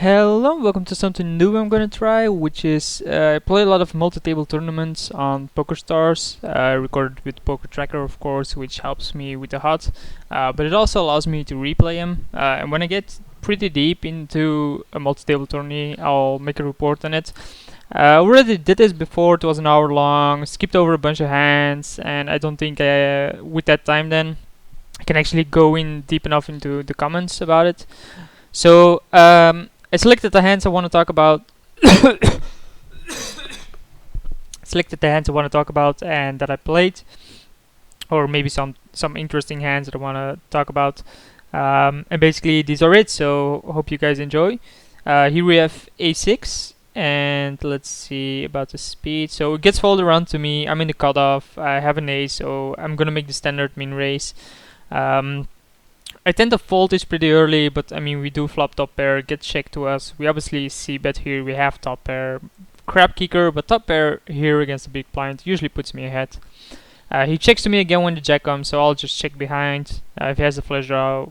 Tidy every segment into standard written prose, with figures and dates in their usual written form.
Hello, welcome to something new I'm gonna try, which is I play a lot of multi-table tournaments on Pokerstars. I recorded with Poker Tracker, of course, which helps me with the HUD, but it also allows me to replay them. And when I get pretty deep into a multi-table tourney, I'll make a report on it. I already did this before. It was an hour long, skipped over a bunch of hands, and I don't think with that time then I can actually go in deep enough into the comments about it. So I selected the hands I want to talk about. Selected the hands I want to talk about and that I played, or maybe some interesting hands that I want to talk about. And basically these are it. So hope you guys enjoy. Here we have a6, and let's see about the speed. So it gets folded around to me. I'm in the cutoff. I have an ace, so I'm gonna make the standard min raise. I tend to fold this pretty early, but I mean we do flop top pair, get checked to us. We obviously see bet here, we have top pair, crap kicker, but top pair here against the big blind usually puts me ahead. He checks to me again when the jack comes, so I'll just check behind. If he has a flush draw,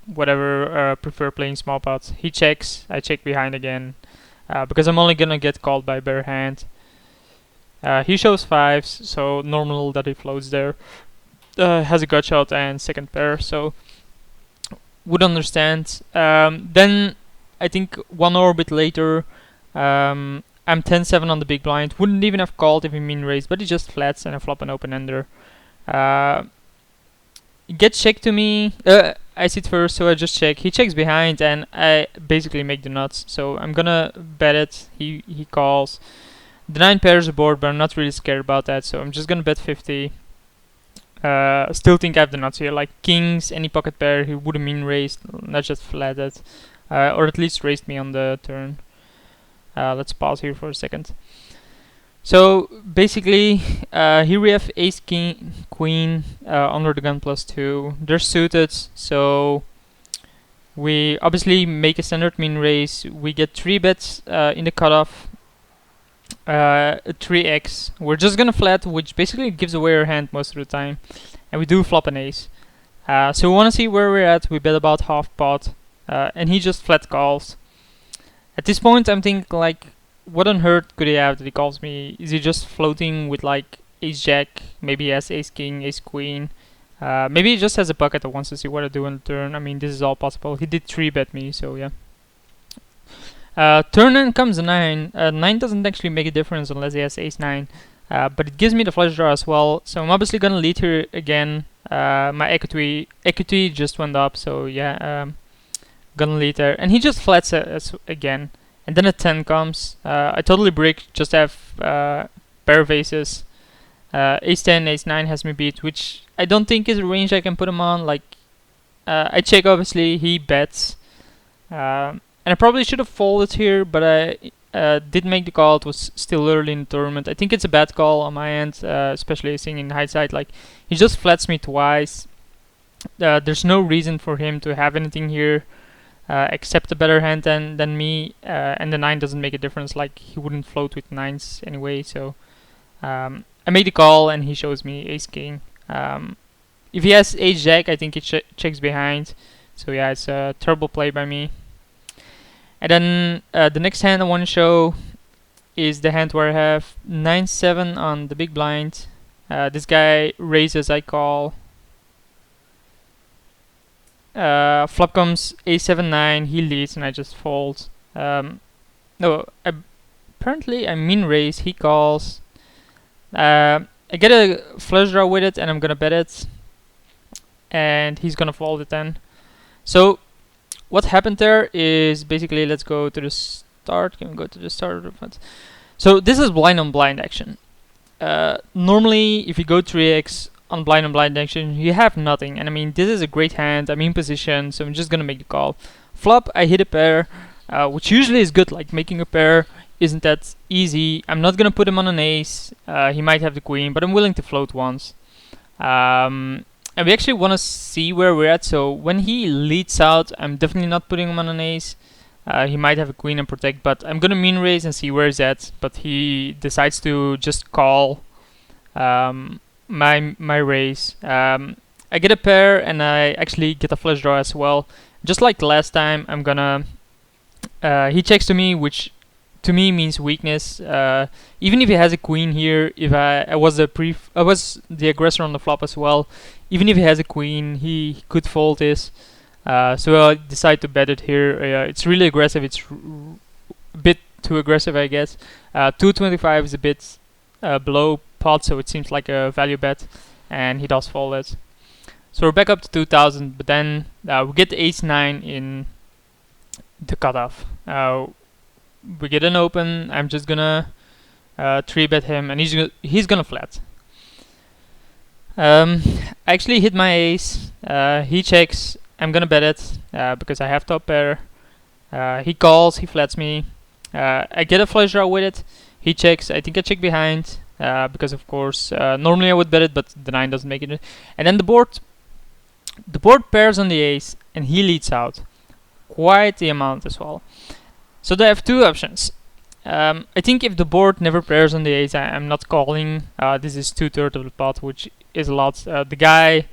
whatever, prefer playing small pots. He checks, I check behind again, because I'm only gonna get called by bare hand. He shows fives, so normal that he floats there. Has a gut shot and second pair, so would understand. Then I think 1 orbit later, I'm 10-7 on the big blind. Wouldn't even have called if he min raised, but he just flats and I flop an open ender. Gets checked to me. I sit first, so I just check. He checks behind, and I basically make the nuts. So I'm gonna bet it. He calls. The 9 pairs aboard, but I'm not really scared about that. So I'm just gonna bet 50. Still think I have the nuts here, like kings, any pocket pair, he would have min raised, not just flatted, or at least raised me on the turn. Let's pause here for a second. So basically, here we have ace, king, queen, under the gun +2. They're suited, so we obviously make a standard min raise. We get 3 bets in the cutoff. 3x. We're just gonna flat, which basically gives away our hand most of the time, and we do flop an ace. So we want to see where we're at. We bet about half pot, and he just flat calls. At this point, I'm thinking like, what on earth could he have that he calls me? Is he just floating with like ace jack? Maybe he has ace king, ace queen. Maybe he just has a bucket that wants to see what I do on the turn. I mean, this is all possible. He did 3 bet me, so yeah. Turn in comes a 9. 9 doesn't actually make a difference unless he has ace 9, but it gives me the flush draw as well. So I'm obviously gonna lead here again. My equity just went up, so yeah, gonna lead there. And he just flats again, and then a 10 comes. I totally break. Just have pair of aces. Ace 10, ace 9 has me beat, which I don't think is a range I can put him on. Like, I check obviously. He bets. And I probably should have folded here, but I did make the call. It was still early in the tournament. I think it's a bad call on my end, especially seeing in hindsight. Like, he just flats me twice. There's no reason for him to have anything here except a better hand than me, and the 9 doesn't make a difference. Like, he wouldn't float with 9s anyway. So I made the call, and he shows me ace king. If he has ace jack, I think he checks behind. So yeah, it's a terrible play by me. And then the next hand I want to show is the hand where I have 9-7 on the big blind. This guy raises, I call. Flop comes a7-9, he leads, and I just fold. No, apparently I min raise, he calls. I get a flush draw with it, and I'm gonna bet it. And he's gonna fold it then. So what happened there is basically, let's go to the start. Can we go to the start of the front? So this is blind on blind action. Normally, if you go 3x on blind action, you have nothing. And I mean, this is a great hand. I'm in position, so I'm just gonna make the call. Flop, I hit a pair, which usually is good. Like, making a pair isn't that easy. I'm not gonna put him on an ace. He might have the queen, but I'm willing to float once. And we actually want to see where we're at. So when he leads out, I'm definitely not putting him on an ace. He might have a queen and protect, but I'm gonna min raise and see where he's at. But he decides to just call my raise. I get a pair, and I actually get a flush draw as well. Just like last time, I'm gonna he checks to me, which to me means weakness. Even if he has a queen here, if I was the aggressor on the flop as well. Even if he has a queen, he could fold this. So I decide to bet it here. It's really aggressive. It's a bit too aggressive, I guess. 225 is a bit below pot, so it seems like a value bet, and he does fold it. So we're back up to 2000, but then we get the ace-9 in the cutoff. We get an open. I'm just gonna 3-bet him, and he's gonna flat. I actually hit my ace. He checks. I'm gonna bet it because I have top pair. He calls. He flats me. I get a flush draw with it. He checks. I think I check behind because of course normally I would bet it, but the 9 doesn't make it. And then the board pairs on the ace, and he leads out quite the amount as well. So they have two options. I think if the board never pairs on the ace, I'm not calling. This is 2/3 of the pot, which is a lot. The guy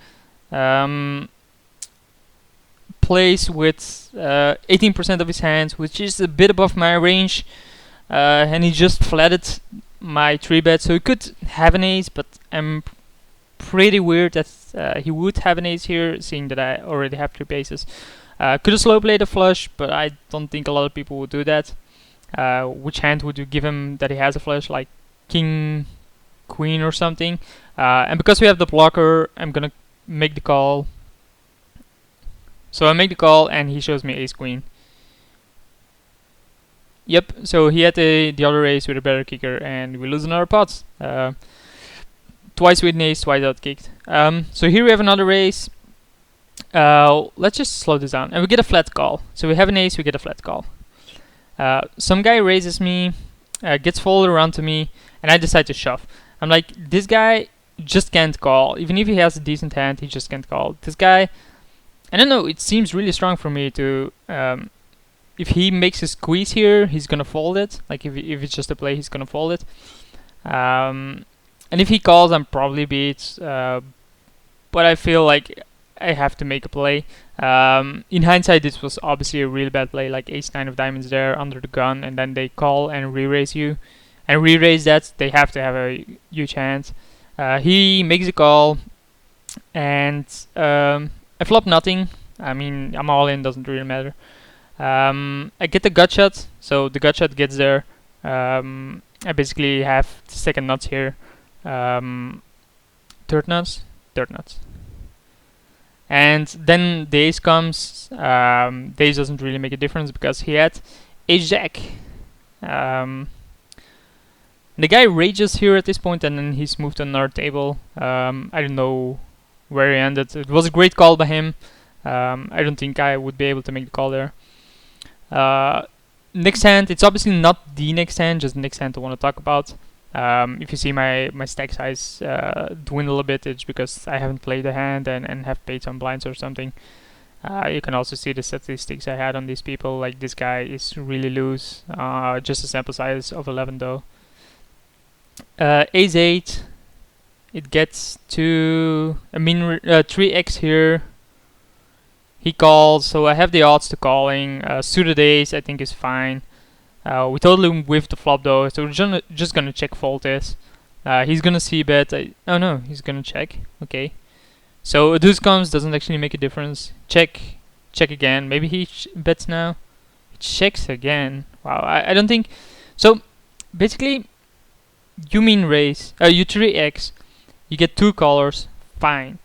plays with 18% of his hands, which is a bit above my range, and he just flatted my 3-bet, so he could have an ace, but I'm pretty weird that he would have an ace here, seeing that I already have 3 aces. Could have slow played a flush, but I don't think a lot of people would do that. Which hand would you give him that he has a flush, like king, queen or something? And because we have the blocker, I'm gonna make the call. So I make the call, and he shows me ace queen. Yep, so he had the other ace with a better kicker, and we lose another pot. Twice with an ace, twice out kicked. So here we have another ace. Let's just slow this down, and we get a flat call. So we have an ace, we get a flat call. Some guy raises me, gets folded around to me, and I decide to shove. I'm like, this guy just can't call. Even if he has a decent hand, he just can't call. This guy, I don't know, it seems really strong for me to, if he makes a squeeze here, he's gonna fold it. Like if it's just a play, he's gonna fold it. And if he calls, I'm probably beat. But I feel like I have to make a play. In hindsight, this was obviously a really bad play, like ace-9 of diamonds there under the gun, and then they call and re-raise you. And re-raise that, they have to have a huge hand. He makes a call, and I flop nothing. I mean, I'm all in, doesn't really matter. I get the gut shot, so the gut shot gets there. I basically have the second nuts here. Third nuts. And then the ace comes. The ace doesn't really make a difference because he had ace-jack. The guy rages here at this point, and then he's moved to another table. I don't know where he ended. It was a great call by him. I don't think I would be able to make the call there. Next hand, it's obviously not the next hand, just the next hand I want to talk about. If you see my stack size dwindle a bit, it's because I haven't played the hand and have paid some blinds or something. You can also see the statistics I had on these people. Like this guy is really loose. Just a sample size of 11 though. Ace-8. It gets to 3x here. He calls, so I have the odds to calling. Suited ace I think is fine. We totally whiffed the flop though, so we're just gonna check fold this. He's gonna see bet. Oh no, he's gonna check. Okay. So a deuce comes, doesn't actually make a difference. Check again. Maybe he bets now. He checks again. Wow, I don't think. So basically, you mean raise. You 3x. You get 2 callers. Fine.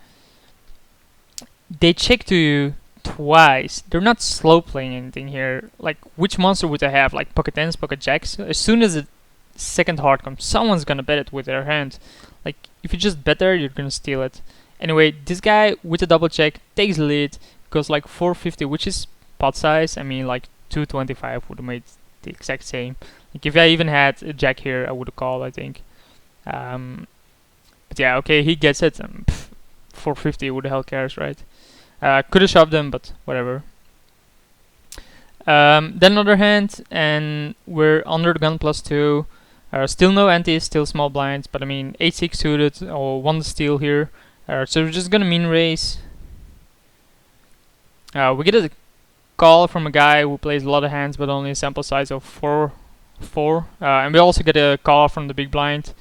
They check to you twice. They're not slow playing anything here. Like, which monster would I have? Like pocket tens, pocket jacks? As soon as the second heart comes, someone's gonna bet it with their hand. Like, if you just bet there, you're gonna steal it. Anyway, this guy with a double check takes the lead, goes like 450, which is pot size. I mean, like 225 would have made the exact same. Like, if I even had a jack here, I would have called, I think. But yeah, okay, he gets it. 450, who the hell cares, right? Could have shoved him, but whatever. Then another hand, and we're under the gun +2. Still no ante, still small blinds, but I mean 8-6 suited, or 1 steal here. So we're just gonna min raise. We get a call from a guy who plays a lot of hands but only a sample size of 4. And we also get a call from the big blind.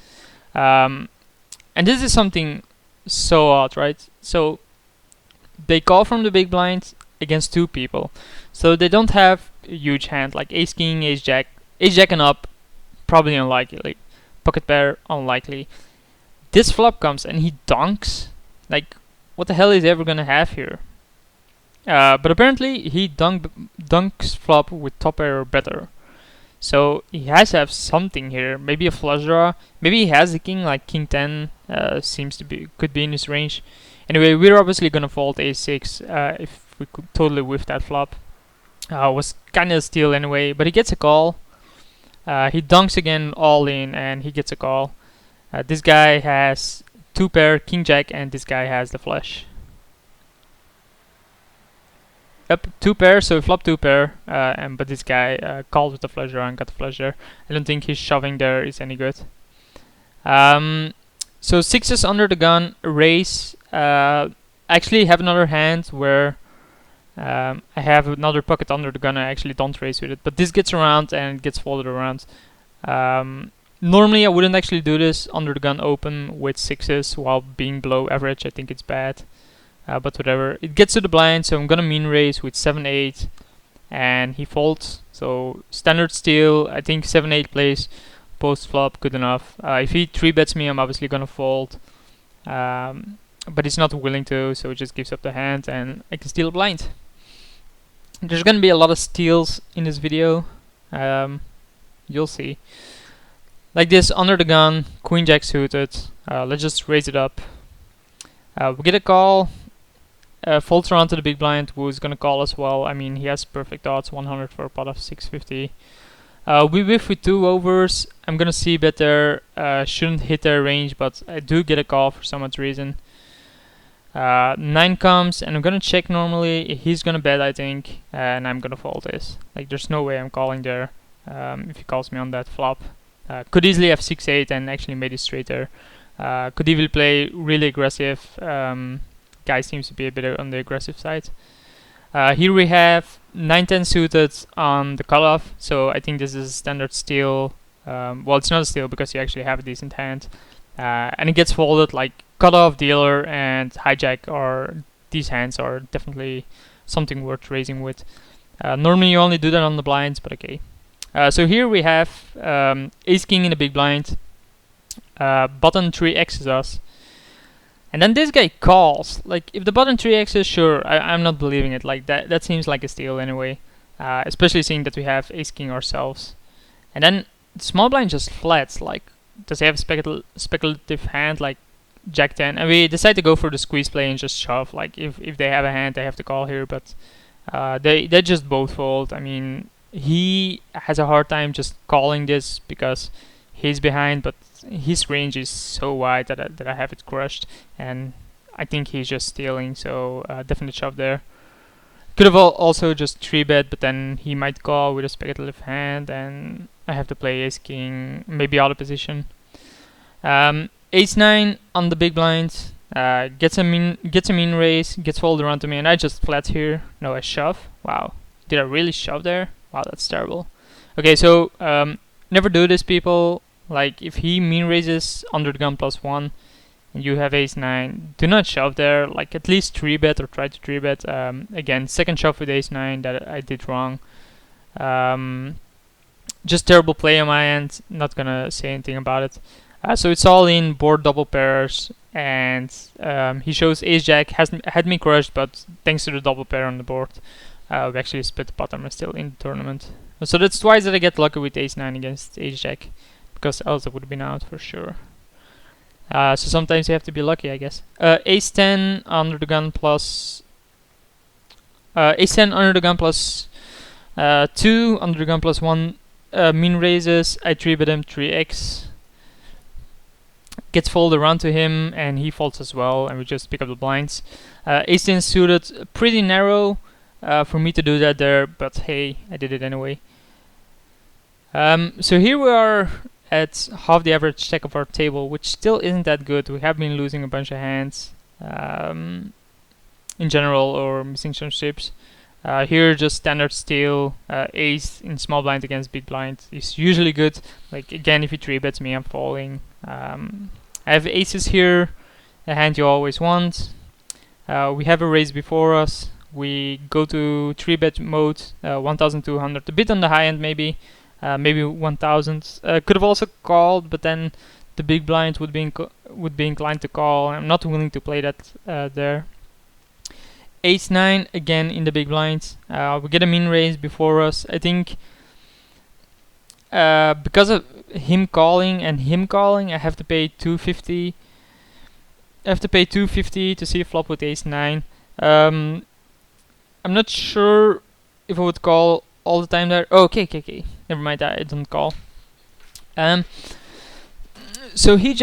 And this is something so odd, right? So they call from the big blind against 2 people. So they don't have a huge hand like ace king, ace jack and up, probably unlikely. Pocket pair, unlikely. This flop comes and he donks. Like, what the hell is he ever gonna have here? But apparently he dunks flop with top pair or better. So he has to have something here. Maybe a flush draw. Maybe he has a king, like king 10 could be in his range. Anyway, we're obviously gonna fold a6 if we could totally whiff that flop. Was kinda a steal anyway, but he gets a call. He dunks again all in and he gets a call. This guy has 2 pair, king jack, and this guy has the flush. Yep, 2 pair, so flop 2 pair, but this guy called with the flush draw and got the flush there. I don't think his shoving there is any good. So 6s under the gun, raise. Actually have another hand where I have another pocket under the gun. I actually don't raise with it, but this gets around and gets folded around. Normally I wouldn't actually do this under the gun open with 6s while being below average. I think it's bad. But whatever. It gets to the blind, so I'm gonna mean raise with 7-8, and he folds. So standard steal. I think 7-8 plays post flop, good enough. If he 3-bets me, I'm obviously gonna fold, but he's not willing to, so it just gives up the hand, and I can steal a blind. There's gonna be a lot of steals in this video. You'll see. Like this, under the gun, queen jack suited. Let's just raise it up. We get a call. Folds around to the big blind, who's gonna call as well. I mean, he has perfect odds, 100 for a pot of 650. We whiff with 2 overs. I'm gonna see bet there. Shouldn't hit their range, but I do get a call for some odd reason. 9 comes, and I'm gonna check normally. He's gonna bet, I think, and I'm gonna fold this. Like, there's no way I'm calling there if he calls me on that flop. Could easily have 6-8 and actually made it straight there. Could even play really aggressive. Guy seems to be a bit on the aggressive side. Here we have 9-10 suited on the cutoff, so I think this is a standard steal. Well, it's not a steal because you actually have a decent hand. And it gets folded. Like cutoff, dealer, and hijack are these hands are definitely something worth raising with. Normally you only do that on the blinds, but okay. So here we have ace king in the big blind. Button 3x's us. And then this guy calls. Like, if the button 3x is, sure, I'm not believing it. Like, that seems like a steal anyway. Especially seeing that we have ace king ourselves. And then small blind just flats. Like, does he have a speculative hand like jack 10? And we decide to go for the squeeze play and just shove. Like, if they have a hand, they have to call here. But they just both fold. I mean, he has a hard time just calling this because he's behind, but his range is so wide that I have it crushed, and I think he's just stealing, so definite shove there. Could have also just 3-bet, but then he might call with a speculative hand, and I have to play ace king, maybe out of position. Ace-9 on the big blind, gets a mean raise, gets folded around to me, and I just flat here. No, I shove. Wow, did I really shove there? Wow, that's terrible. Okay, so never do this, people. Like, if he mean raises under the gun +1 and you have ace-9, do not shove there. Like, at least 3-bet or try to 3-bet. Again, second shove with ace-9 that I did wrong. Just terrible play on my end. Not gonna say anything about it. So it's all in, board double pairs, and he shows ace-jack, had me crushed, but thanks to the double pair on the board, we actually split the pot and we're still in the tournament. So that's twice that I get lucky with ace-9 against ace-jack, because else I would have been out for sure. So sometimes you have to be lucky, I guess. Ace-10 under the gun plus... Ace-10 under the gun plus 2, under the gun +1, mean raises, I 3-bet him 3x. Gets folded around to him, and he folds as well, and we just pick up the blinds. Ace-10 suited, pretty narrow for me to do that there, but hey, I did it anyway. So here we are at half the average stack of our table, which still isn't that good. We have been losing a bunch of hands in general, or missing some chips. Here, just standard steal, ace in small blind against big blind is usually good. Like again, if he 3-bets me, I'm falling. I have aces here, a hand you always want. We have a raise before us. We go to 3-bet mode, 1,200, a bit on the high end maybe, maybe 1,000. Could have also called, but then the big blind would be inclined to call. I'm not willing to play that there. Ace-9 again in the big blinds. We get a min raise before us. I think because of him calling and him calling, I have to pay 250. I have to pay 250 to see a flop with Ace-9. I'm not sure if I would call all the time there. Oh, okay. Never mind, I don't call. So he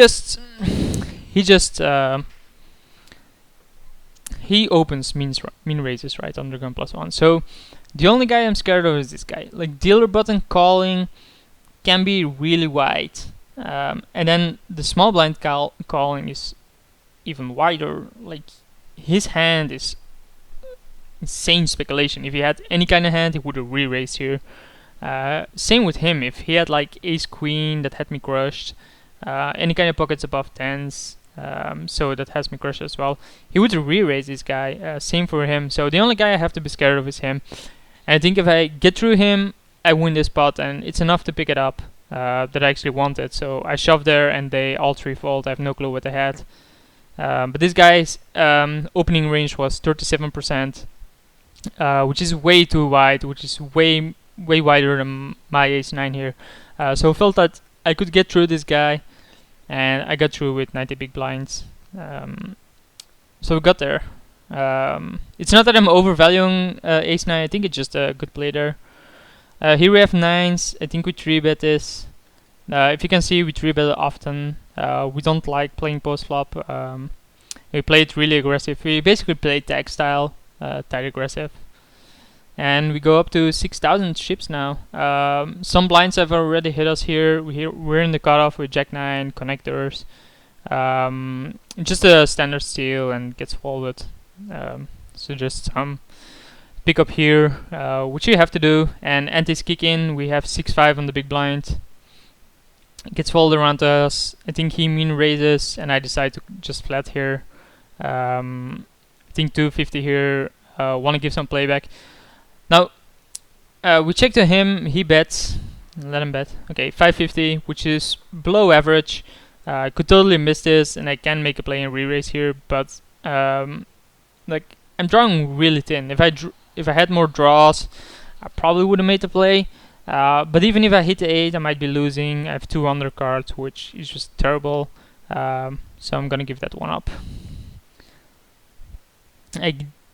opens min raises, right, under gun +1. So the only guy I'm scared of is this guy. Like dealer button calling can be really wide, and then the small blind calling is even wider. Like his hand is insane speculation. If he had any kind of hand, he would have re-raised here. Same with him. If he had like ace queen that had me crushed, any kind of pockets above tens, so that has me crushed as well, he would re-raise this guy. Same for him. So the only guy I have to be scared of is him. And I think if I get through him, I win this pot, and it's enough to pick it up that I actually wanted. So I shoved there, and they all 3-fold. I have no clue what they had. But this guy's opening range was 37%, which is way too wide, which is way wider than my Ace-9 here. So I felt that I could get through this guy, and I got through with 90 big blinds. So we got there. It's not that I'm overvaluing Ace-9, I think it's just a good play there. Here we have 9s, I think we 3-bet this. If you can see, we 3-bet often. We don't like playing post-flop. We play it really aggressive. We basically play tag style, tag aggressive. And we go up to 6,000 chips now. Some blinds have already hit us here. We're in the cutoff with Jack-9, connectors. Just a standard steal and gets folded. So just some pick up here, which you have to do. And antis kick in. We have 6-5 on the big blind. It gets folded around us. I think he min raises, and I decide to just flat here. I think 250 here. Want to give some playback. Now, we check to him, he bets, let him bet. Okay, 550, which is below average. I could totally miss this, and I can make a play and re-raise here, but like I'm drawing really thin. If I had more draws, I probably would have made the play. But even if I hit the 8, I might be losing. I have 2 undercards, which is just terrible. So I'm gonna give that one up.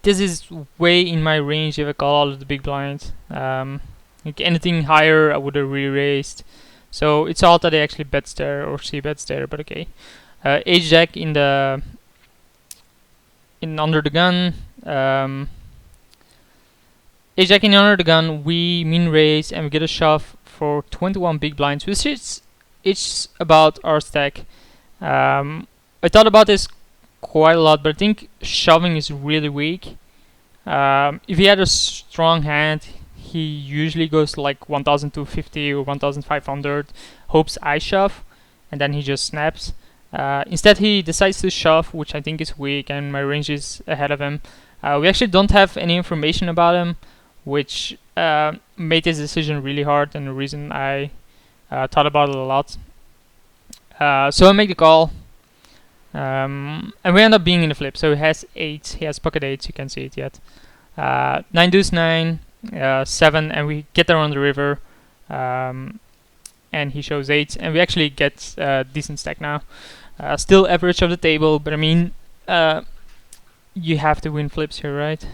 This is way in my range if I call all of the big blinds. Like anything higher, I would have re-raised. So it's odd that they actually bets there or c-bets there, but okay. Ace-Jack in under the gun. Ace-Jack in under the gun. We min raise and we get a shove for 21 big blinds, which is it's about our stack. I thought about this quite a lot, but I think shoving is really weak. If he had a strong hand, he usually goes to like 1,250 or 1,500, hopes I shove, and then he just snaps. Instead, he decides to shove, which I think is weak, and my range is ahead of him. We actually don't have any information about him, which made this decision really hard, and the reason I thought about it a lot. So I make the call. And we end up being in the flip. So he has 8, he has pocket 8s, you can see it yet. 9 deuce 9, 7, and we get there on the river. And he shows 8, and we actually get a decent stack now. Still average of the table, but I mean, you have to win flips here, right?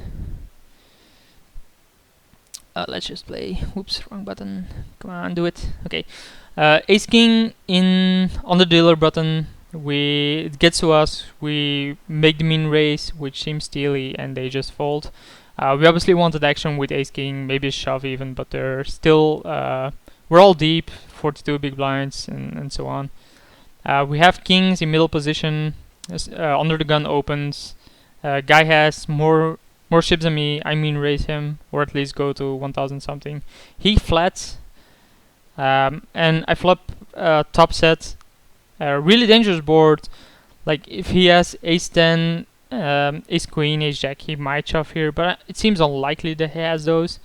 Let's just play. Whoops, wrong button. Come on, do it. Okay. Ace King on the dealer button. It gets to us, we make the min raise, which seems steely, and they just fold. We obviously wanted action with Ace King, maybe a shove even, but they're still, we're all deep, 42 big blinds, and so on. We have kings in middle position, under the gun opens. Guy has more more chips than me, I mean raise him, or at least go to 1000 something. He flats, and I flop top set. Really dangerous board. Like if he has ace 10, ace queen, ace jack, he might shove here, but it seems unlikely that he has those.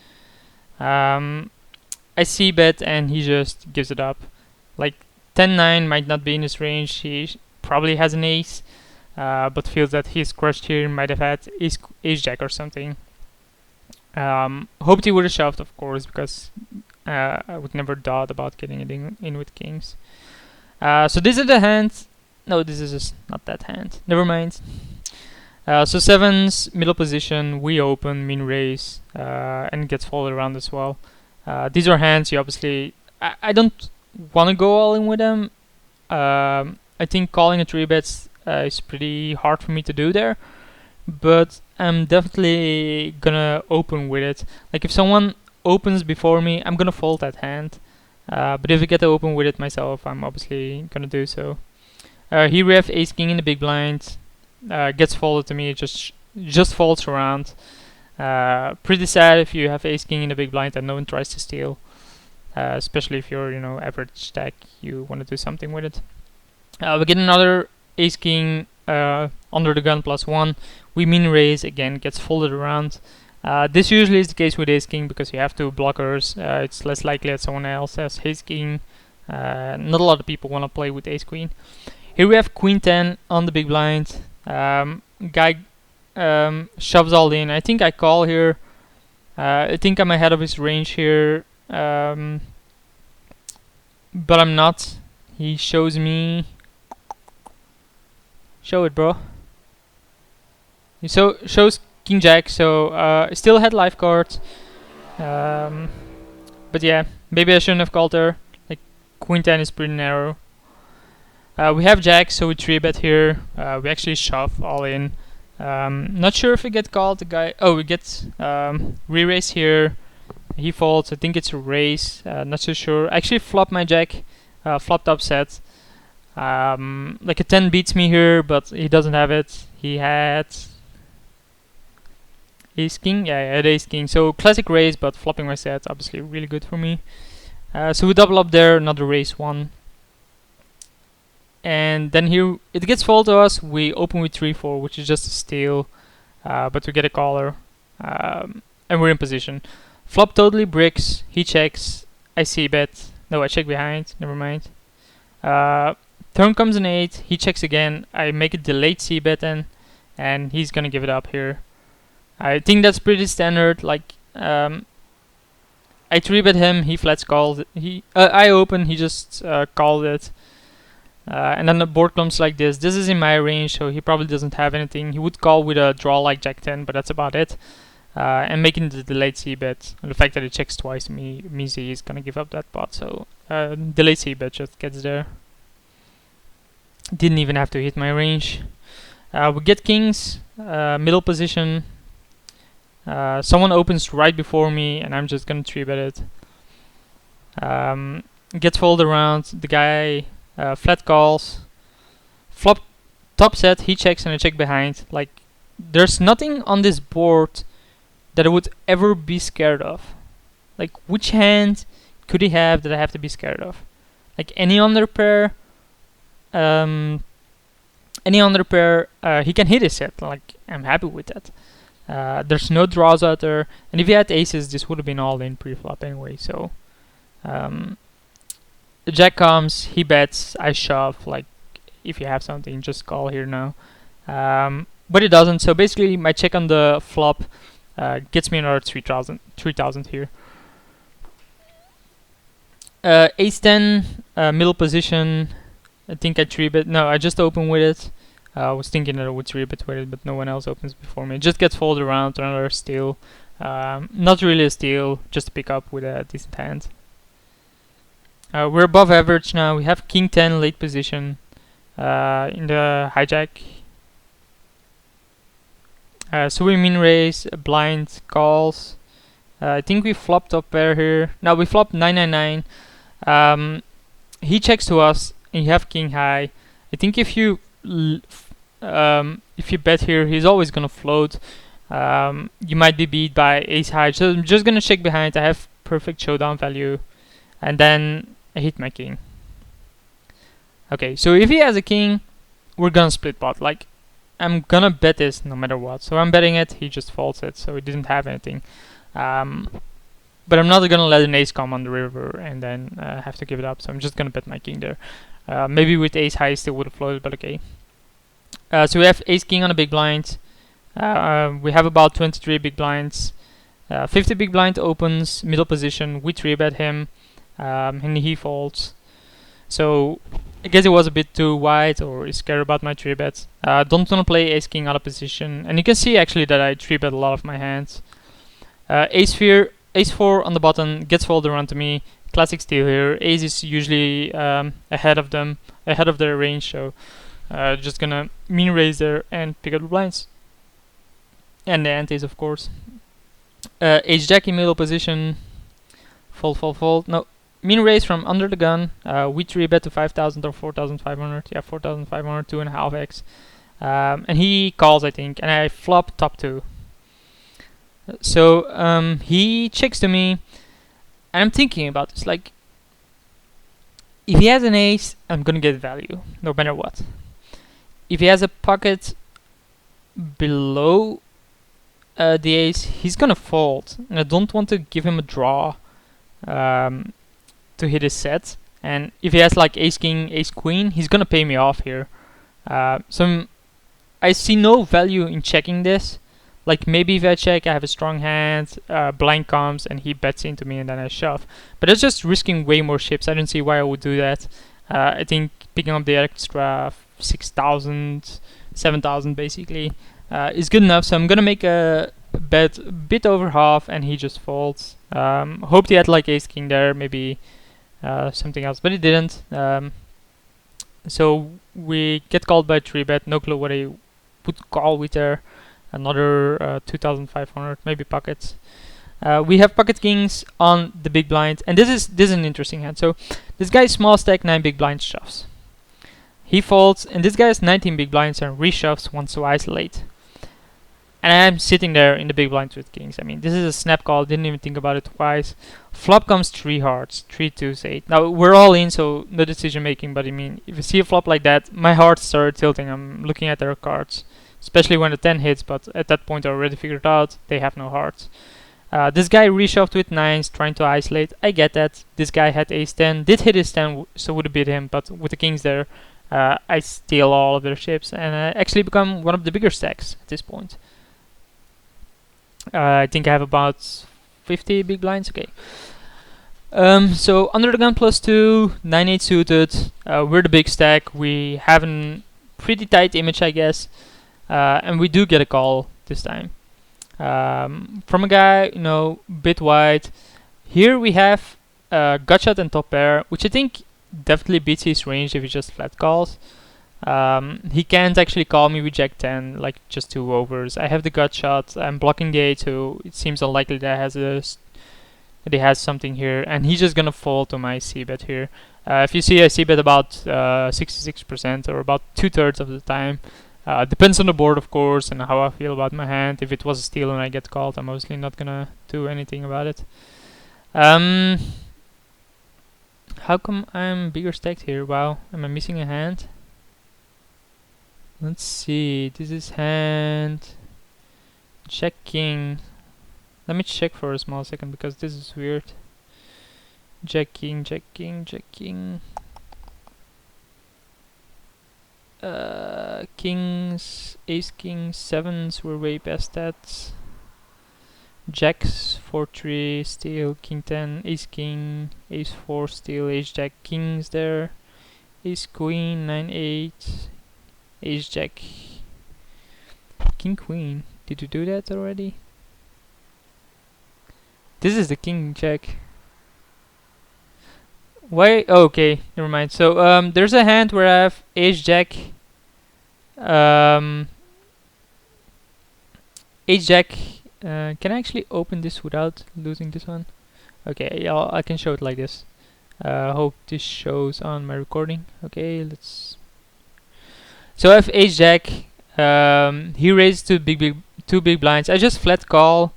I see bet and he just gives it up. Like 10-9 might not be in his range. He probably has an ace, but feels that he's crushed here. Might have had ace jack or something. Hoped he would have shoved, of course, because I would never thought about getting it in with kings. So this is the hand. No, this is just not that hand. Never mind. So sevens, middle position, we open, min raise, and gets folded around as well. These are hands you obviously... I don't want to go all in with them. I think calling a 3-bet is pretty hard for me to do there. But I'm definitely gonna open with it. Like if someone opens before me, I'm gonna fold that hand. But if I get to open with it myself, I'm obviously gonna do so. Here we have ace king in the big blind. Gets folded to me, just folds around. Pretty sad if you have ace king in the big blind and no one tries to steal. Especially if you're, average stack, you want to do something with it. We get another ace king under the gun +1. We min raise, again, gets folded around. This usually is the case with ace king because you have two blockers. It's less likely that someone else has ace king. Not a lot of people want to play with ace queen. Here we have queen 10 on the big blind. Guy shoves all in. I think I call here. I think I'm ahead of his range here, but I'm not. He shows me. Show it, bro. He shows king jack. So I still had life cards. But yeah, maybe I shouldn't have called her. Like queen 10 is pretty narrow. We have jack, so we 3-bet here. We actually shove all in. Not sure if we get called. The guy. Oh, we get re-raise here. He folds. I think it's a raise. Not so sure. I actually flop my jack. Flopped upset. Like a 10 beats me here, but he doesn't have it. He had ace king. Yeah, I had ace king. So classic raise, but flopping my set. Obviously, really good for me. So we double up there. Another raise one. And then here it gets folded to us. We open with 3-4, which is just a steal, but we get a caller, and we're in position. Flop totally bricks. He checks. I see bet. No, I check behind. Never mind. Turn comes an 8. He checks again. I make a delayed c bet then, and he's gonna give it up here. I think that's pretty standard. Like I 3-bet him. He flats called. I open. He just called it. And then the board comes like this. This is in my range, so he probably doesn't have anything. He would call with a draw like jack 10, but that's about it. And making the delayed c-bet. And the fact that it checks twice means he's gonna give up that pot. So delayed c-bet just gets there. Didn't even have to hit my range. We get kings, middle position. Someone opens right before me, and I'm just gonna 3-bet it. Gets folded around. The guy... flat calls, flop top set, he checks and I check behind. Like, there's nothing on this board that I would ever be scared of. Like, which hand could he have that I have to be scared of? Like, any under pair, he can hit his set. Like, I'm happy with that. There's no draws out there, and if he had aces, this would have been all in pre-flop anyway. So, the jack comes, he bets, I shove. Like, if you have something, just call here now. But it doesn't, so basically my check on the flop gets me another 3,000 here. Ace 10, middle position. I think I 3-bet. No, I just open with it. I was thinking that I would 3-bet with it, but no one else opens before me. It just gets folded around to another steal. Not really a steal, just to pick up with a decent hand. We're above average now. We have king 10 late position in the hijack. So we min raise, blind calls. I think we flopped up pair here. Now we flopped 999. He checks to us, and you have king high. I think if you bet here, he's always gonna float. you might be beat by ace high. So I'm just gonna check behind. I have perfect showdown value, and then I hit my king. Okay, so if he has a king, we're gonna split pot. Like, I'm gonna bet this no matter what. So I'm betting it. He just folds it, so he didn't have anything. But I'm not gonna let an ace come on the river and then have to give it up. So I'm just gonna bet my king there. Maybe with ace high still would have floated, but okay. So we have ace king on a big blind. We have about 23 big blinds. 50 big blind opens, middle position. We 3-bet him, and he folds. So I guess it was a bit too wide, or is scared about my 3-bets. Don't want to play ace king out of position, and you can see actually that I 3-bet a lot of my hands. Ace 4 on the button gets folded around to me. Classic steal here. Ace is usually ahead of their range, so just gonna mean raise there and pick up the blinds. And the ante, of course. Ace jack in middle position. Fold. No, mean raise from under the gun. We 3-bet to 5,000 or 4,500. Yeah, 4,500, 2.5x. And he calls, I think, and I flop top 2. So he checks to me, and I'm thinking about this. Like, if he has an ace, I'm gonna get value, no matter what. If he has a pocket below the ace, he's gonna fold, and I don't want to give him a draw to hit his set. And if he has like ace king, ace queen, he's gonna pay me off here. So I see no value in checking this. Like, maybe if I check, I have a strong hand, blind comes, and he bets into me, and then I shove. But it's just risking way more chips. I don't see why I would do that. I think picking up the extra 6,000, 7,000 basically is good enough. So I'm gonna make a bet a bit over half, and he just folds. Hoped he had like ace king there, maybe something else, but he didn't. So we get called by 3-bet. No clue what I would call with there. Another 2,500, maybe pockets. We have pocket kings on the big blind, and this is an interesting hand. So this guy small stack 9 big blind shoves. He folds, and this guy has 19 big blinds and reshoves, wants to isolate. And I'm sitting there in the big blinds with kings. I mean, this is a snap call. Didn't even think about it twice. Flop comes 3 hearts, 3 2s 8. Now we're all in, so no decision making. But I mean, if you see a flop like that, my heart started tilting. I'm looking at their cards. Especially when the 10 hits, but at that point I already figured out they have no hearts. This guy reshoved with 9s, trying to isolate. I get that. This guy had ace 10, did hit his 10, so would have beat him, but with the kings there, I steal all of their chips, and I actually become one of the bigger stacks at this point. I think I have about 50 big blinds, okay. So under the gun +2, 9-8 suited, we're the big stack. We have a pretty tight image, I guess. And we do get a call this time from a guy, you know, bit wide. Here we have gut shot and top pair, which I think definitely beats his range if he just flat calls. He can't actually call me with jack 10, like just 2 overs. I have the gut shot. I'm blocking the a2. It seems unlikely that he has something here, and he's just gonna fold to my c-bet here. If you see, I c-bet about 66% or about 2/3 of the time. Depends on the board, of course, and how I feel about my hand. If it was a steal and I get called, I'm mostly not gonna do anything about it. How come I'm bigger stacked here? Wow, am I missing a hand? Let's see, this is hand jack king. Let me check for a small second because this is weird. Jack king, jack king, jack king. Kings, ace king, 7s were way past that. Jacks 4-3 steal, king 10, ace king, ace 4 steal, ace jack, kings there, ace queen 9-8, ace jack, king queen. Did you do that already? This is the king jack. Why? Oh, okay, never mind. So there's a hand where I have ace jack, ace jack. Can I actually open this without losing this one? Okay, yeah, I can show it like this. Hope this shows on my recording. Okay, let's. So I have ace jack. He raised to 2 big blinds. I just flat call.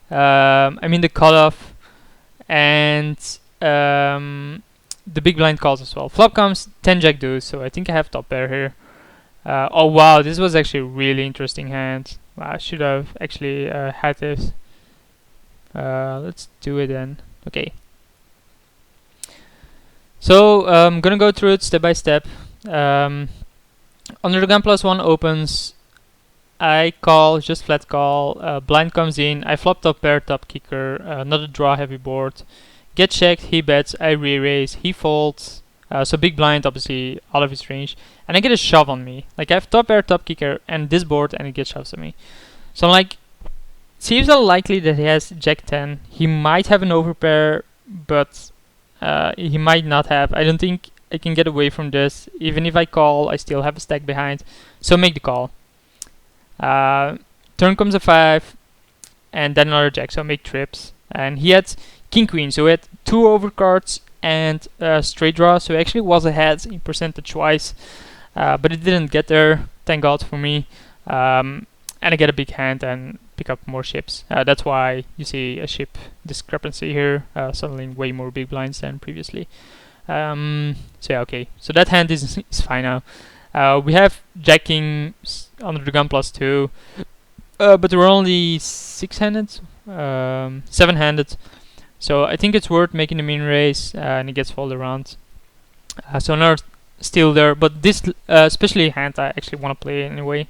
I mean the cutoff, and the big blind calls as well. Flop comes 10 jack deuce, so I think I have top pair here. Oh wow, this was actually a really interesting hand. Wow, I should have actually had this. Let's do it then. Okay. So I'm gonna go through it step by step. Under the gun +1 opens, I call, just flat call. Blind comes in, I flop top pair, top kicker, another draw heavy board. Get checked, he bets, I re-raise, he folds. So big blind, obviously, out of his range. And I get a shove on me. Like I have top pair, top kicker, and this board, and it gets shoves on me. So I'm like, seems unlikely that he has jack 10. He might have an overpair, but he might not have. I don't think I can get away from this. Even if I call, I still have a stack behind. So make the call. Turn comes a 5, and then another jack, so make trips. And he had king queen, so he had 2 overcards and straight draw, so he actually was ahead in percentage wise, but it didn't get there, thank God for me. And I get a big hand and pick up more chips. That's why you see a chip discrepancy here, suddenly way more big blinds than previously. So yeah, okay, so that hand is fine now. We have jacking under the gun +2, but we're only 6-handed, 7-handed. So I think it's worth making the min raise, and it gets folded around. So another steal there, but this especially hand I actually want to play anyway.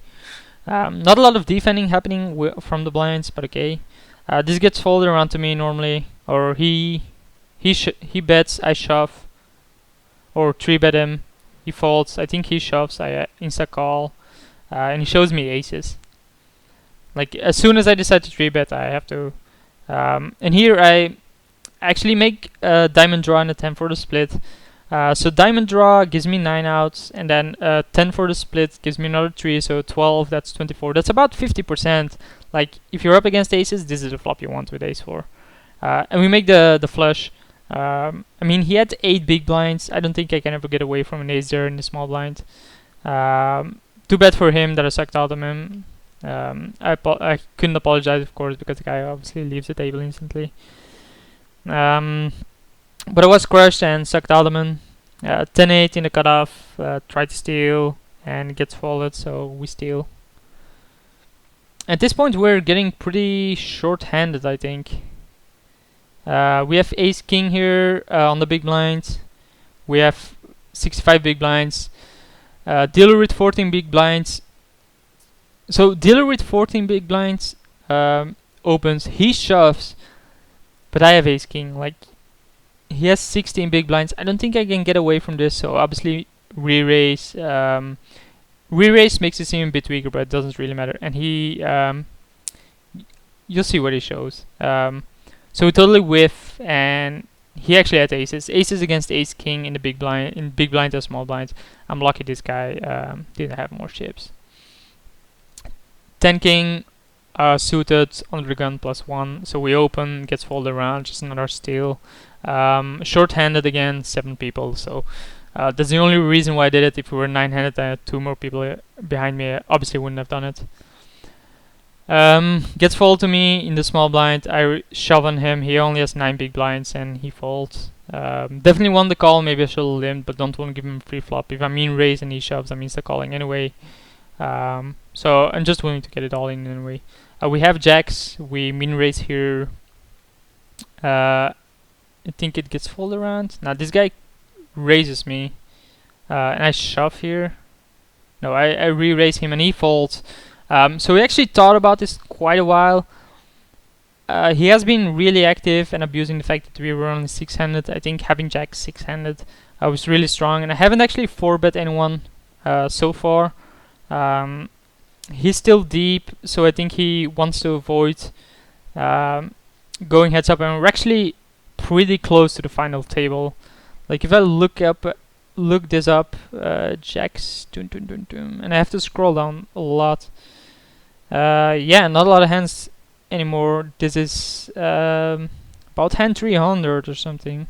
Not a lot of defending happening from the blinds, but okay. This gets folded around to me normally, or he bets, I shove, or 3-bet him. He folds, I think he shoves, I insta call, and he shows me aces. Like as soon as I decide to 3-bet, I have to. And here I actually make a diamond draw and a 10 for the split. So diamond draw gives me 9 outs, and then 10 for the split gives me another 3, so 12, that's 24. That's about 50%. Like if you're up against aces, this is the flop you want with ace 4. And we make the flush. I mean, he had 8 big blinds. I don't think I can ever get away from an ace there in the small blind. Too bad for him that I sucked out of him. I couldn't apologize, of course, because the guy obviously leaves the table instantly. But I was crushed and sucked out of him. 10-8 in the cutoff, tried to steal, and gets folded, so we steal. At this point we're getting pretty short-handed, I think. We have ace-king here on the big blinds. We have 65 big blinds. Dealer with 14 big blinds. So dealer with 14 big blinds opens, he shoves, but I have ace-king. Like, he has 16 big blinds. I don't think I can get away from this, so obviously re-raise. Re-raise makes it seem a bit weaker, but it doesn't really matter. And he, you'll see what he shows. So we totally whiff, and he actually had aces. Aces against ace-king in the big blind, in big blind or small blinds. I'm lucky this guy didn't have more chips. 10-king suited under the gun +1, so we open, gets folded around, just another steal. Short-handed again, 7 people, so that's the only reason why I did it. If we were 9-handed, I had 2 more people behind me, I obviously wouldn't have done it. Gets folded to me in the small blind, I shove on him, he only has 9 big blinds and he folds. Definitely won the call, maybe I should have limped, but don't want to give him a free flop. If I mean raise and he shoves, I'm insta calling anyway. So I'm just willing to get it all in anyway. We have jacks, we min raise here. I think it gets folded around. Now this guy raises me, and I shove here. No, I re-raise him and he folds. So we actually thought about this quite a while. He has been really active and abusing the fact that we were only 6-handed. I think having jack 6-handed was really strong, and I haven't actually 4-bet anyone so far. He's still deep, so I think he wants to avoid going heads up, and we're actually pretty close to the final table. Like if I look this up, jacks, and I have to scroll down a lot. Yeah, not a lot of hands anymore. This is about hand 300 or something.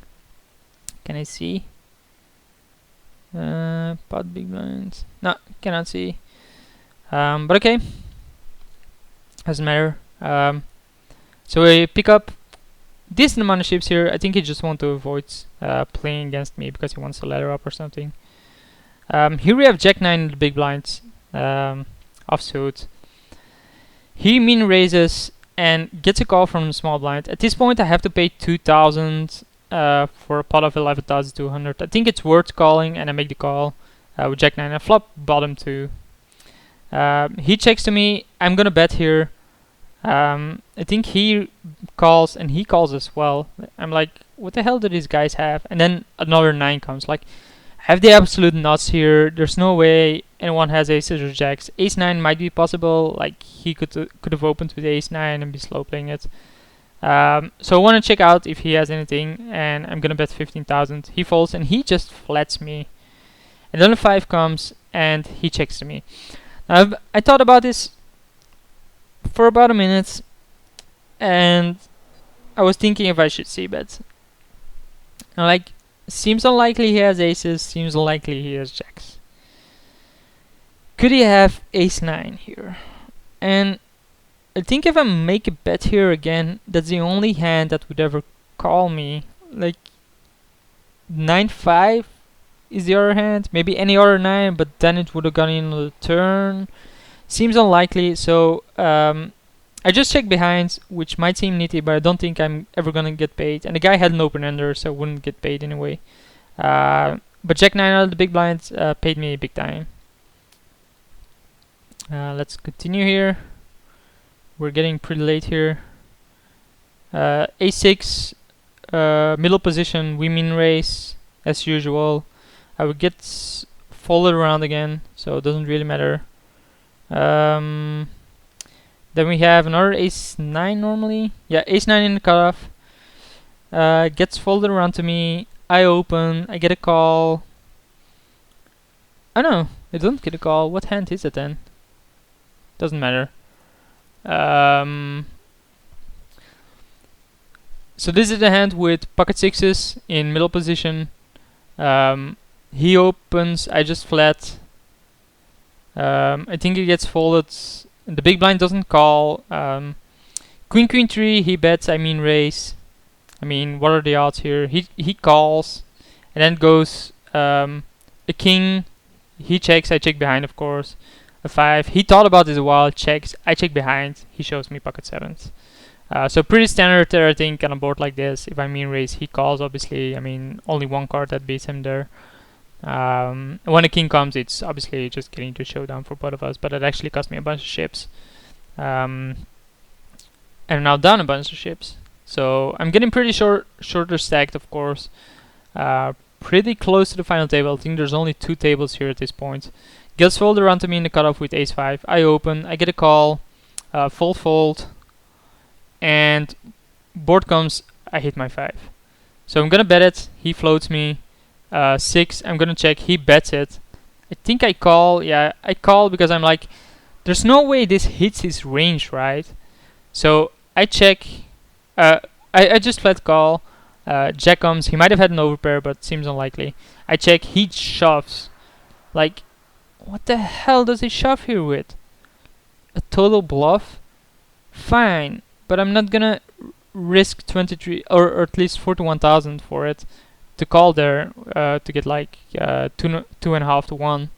Can I see? Pot big blinds. No, cannot see. But okay. Doesn't matter. So we pick up decent amount of chips here. I think he just wants to avoid playing against me because he wants to ladder up or something. Here we have Jack 9 in the big blinds, offsuit. He min raises and gets a call from the small blind. At this point I have to pay 2,000 for a pot of 11,200. I think it's worth calling, and I make the call with Jack 9. I flop bottom 2. He checks to me. I'm gonna bet here. I think he calls, and he calls as well. I'm like, what the hell do these guys have? And then another 9 comes. Like, have the absolute nuts here. There's no way anyone has aces or jacks. Ace 9 might be possible. Like, he could have opened with ace 9 and be slow playing it. So I want to check out if he has anything, and I'm gonna bet 15,000. He folds, and he just flats me. And then the 5 comes, and he checks to me. I thought about this for about a minute, and I was thinking if I should c-bet. And like, seems unlikely he has aces, seems unlikely he has jacks. Could he have ace 9 here? And I think if I make a bet here again, that's the only hand that would ever call me. Like, 9-5 is the other hand, maybe any other 9, but then it would have gone in on the turn. Seems unlikely, so I just check behind, which might seem nitty, but I don't think I'm ever gonna get paid. And the guy had an open ender, so I wouldn't get paid anyway. But Jack 9 out of the big blinds paid me big time. Let's continue here. We're getting pretty late here. A6, middle position, we min raise as usual. I would get folded around again, so it doesn't really matter. Then we have another ace 9 normally. Yeah, ace 9 in the cutoff. Gets folded around to me. I open. I get a call. Oh no, I don't get a call. What hand is it then? Doesn't matter. So this is the hand with pocket sixes in middle position. He opens. I just flat. I think he gets folded. The big blind doesn't call. Queen 3, he bets, I mean raise. I mean, what are the odds here? He calls, and then goes a king. He checks, I check behind, of course. A 5. He thought about this a while, checks, I check behind. He shows me pocket 7s. So pretty standard there, I think, on a board like this. If I mean raise, he calls, obviously. I mean, only one card that beats him there. When a king comes, it's obviously just getting to showdown for both of us, but it actually cost me a bunch of ships. And I'm now down a bunch of ships. So I'm getting pretty shorter stacked, of course. Pretty close to the final table. I think there's only 2 tables here at this point. Gets folded around to me in the cutoff with ace 5. I open, I get a call, fold, and board comes, I hit my 5. So I'm gonna bet it, he floats me. 6, I'm gonna check, he bets it. I think I call, yeah, I call because I'm like, there's no way this hits his range, right? So I check, I just flat call, Jack comes, he might have had an overpair, but seems unlikely. I check, he shoves. Like, what the hell does he shove here with? A total bluff? Fine, but I'm not gonna risk 23, or at least 41,000 for it. To call there to get like 2.5 to 1,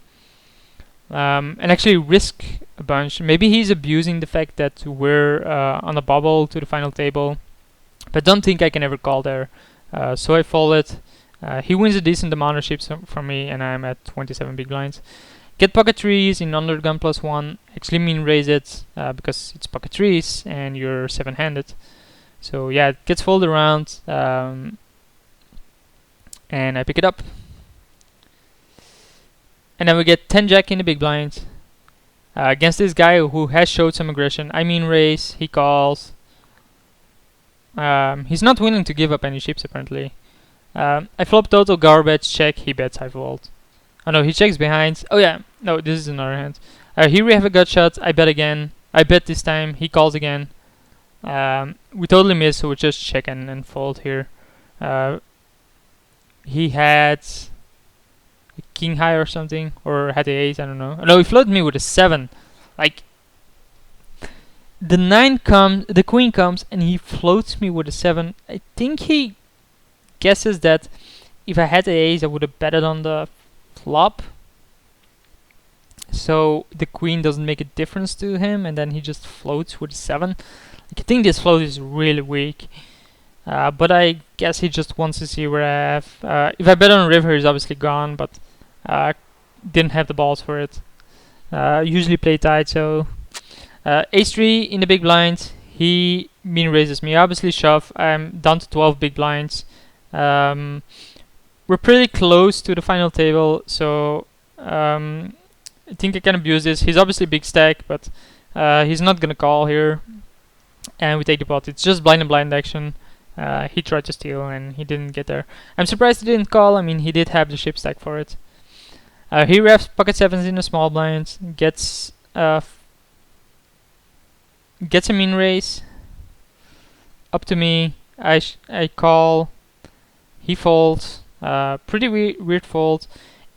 and actually risk a bunch. Maybe he's abusing the fact that we're on a bubble to the final table, but don't think I can ever call there. So I fold it. He wins a decent amount of chips from me, and I'm at 27 big blinds. Get pocket 3s in under gun +1. Actually mean raise it because it's pocket 3s and you're 7-handed. So yeah, it gets folded around. And I pick it up. And then we get 10 jack in the big blind. Against this guy who has showed some aggression. I mean raise, he calls. He's not willing to give up any chips apparently. I flop total garbage, check, he bets high fold. Oh no, he checks behind. Oh yeah, no, this is another hand. Here we have a gut shot, I bet again. I bet this time, he calls again. We totally miss, so we just check and fold here. He had a king high or something, or had the 8, I don't know. No, he floated me with a 7. Like, the queen comes, and he floats me with a 7. I think he guesses that if I had the ace, I would have betted on the flop. So the queen doesn't make a difference to him, and then he just floats with a 7. I think this float is really weak. But I guess he just wants to see where I have. If I bet on river, he's obviously gone, but didn't have the balls for it. Usually play tight, so ace 3 in the big blind. He min raises me. Obviously shove. I'm down to 12 big blinds. We're pretty close to the final table, so I think I can abuse this. He's obviously big stack, but he's not gonna call here, and we take the pot. It's just blind and blind action. He tried to steal and he didn't get there. I'm surprised he didn't call. I mean, he did have the ship stack for it. He refs pocket 7s in the small blinds, gets a min raise up to me. I call. He folds. Pretty weird fold.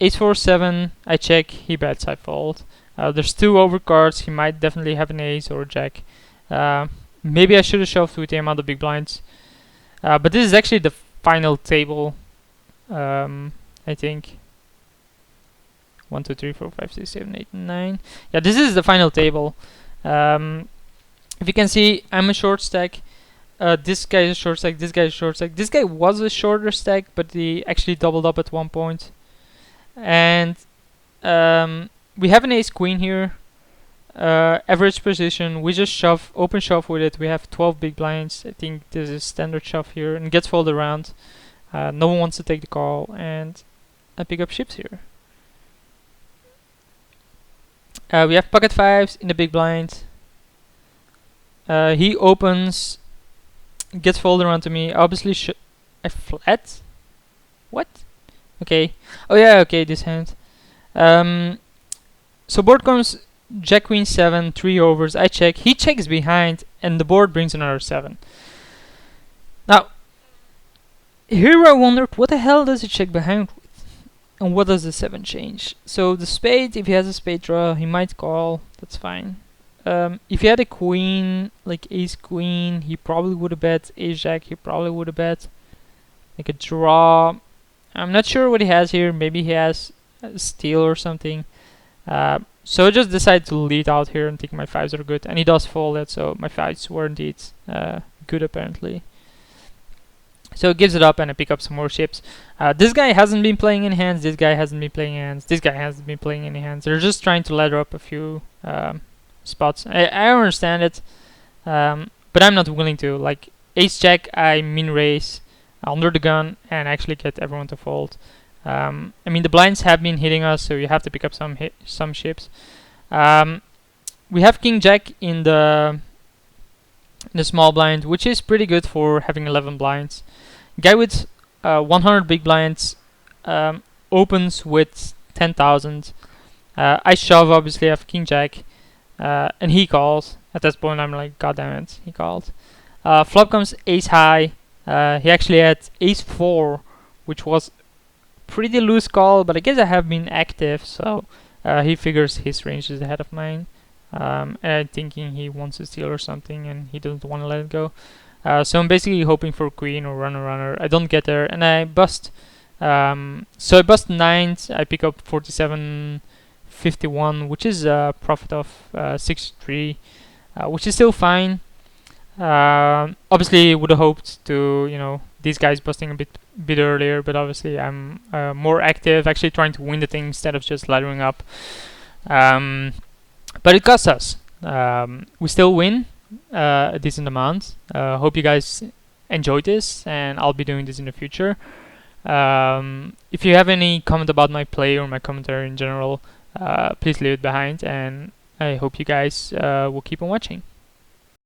Ace 4 7. I check. He bets. I fold. There's 2 overcards. He might definitely have an ace or a jack. Maybe I should have shoved with him on the big blinds. But this is actually the final table. I think 1, 2, 3, 4, 5, 6, 7, 8, 9. Yeah, this is the final table. If you can see, I'm a short stack. This guy is a short stack. This guy is a short stack. This guy was a shorter stack, but he actually doubled up at one point. And we have an ace queen here. Average position. We just shove, open shove with it. We have 12 big blinds. I think this is standard shove here, and gets folded around. No one wants to take the call, and I pick up chips here. We have pocket 5s in the big blind. He opens, gets folded around to me. Obviously, I flat. What? Okay. Oh yeah. Okay. This hand. So board comes Jack Queen 7, 3 overs. I check. He checks behind, and the board brings another 7. Now, here I wondered, what the hell does he check behind with, and what does the 7 change? So the spade, if he has a spade draw, he might call. That's fine. If he had a queen, like ace queen, he probably would have bet. Ace jack, he probably would have bet. Like a draw. I'm not sure what he has here. Maybe he has a steal or something. So I just decided to lead out here and think my 5s are good, and he does fold it, so my 5s were indeed good apparently. So it gives it up, and I pick up some more chips. This guy hasn't been playing any hands. This guy hasn't been playing hands. This guy hasn't been playing any hands. They're just trying to ladder up a few spots. I understand it, but I'm not willing to. Like ace jack, I min raise under the gun and actually get everyone to fold. I mean, the blinds have been hitting us, so you have to pick up some chips. We have king jack in the small blind, which is pretty good for having 11 blinds. Guy with 100 big blinds opens with 10,000. I shove, obviously. I have king jack, and he calls. At this point, I'm like, God damn it, he called. Flop comes ace high. He actually had ace 4, which was pretty loose call, but I guess I have been active, so he figures his range is ahead of mine. And I'm thinking he wants to steal or something, and he doesn't want to let it go. So I'm basically hoping for queen or runner. I don't get there, and I bust. So I bust 9s. I pick up 47.51, which is a profit of 6.3, which is still fine. Obviously, would have hoped to, these guys busting a bit earlier, but obviously I'm more active, actually trying to win the thing instead of just laddering up. But it costs us. We still win a decent amount. Hope you guys enjoyed this, and I'll be doing this in the future. If you have any comment about my play or my commentary in general, please leave it behind, and I hope you guys will keep on watching.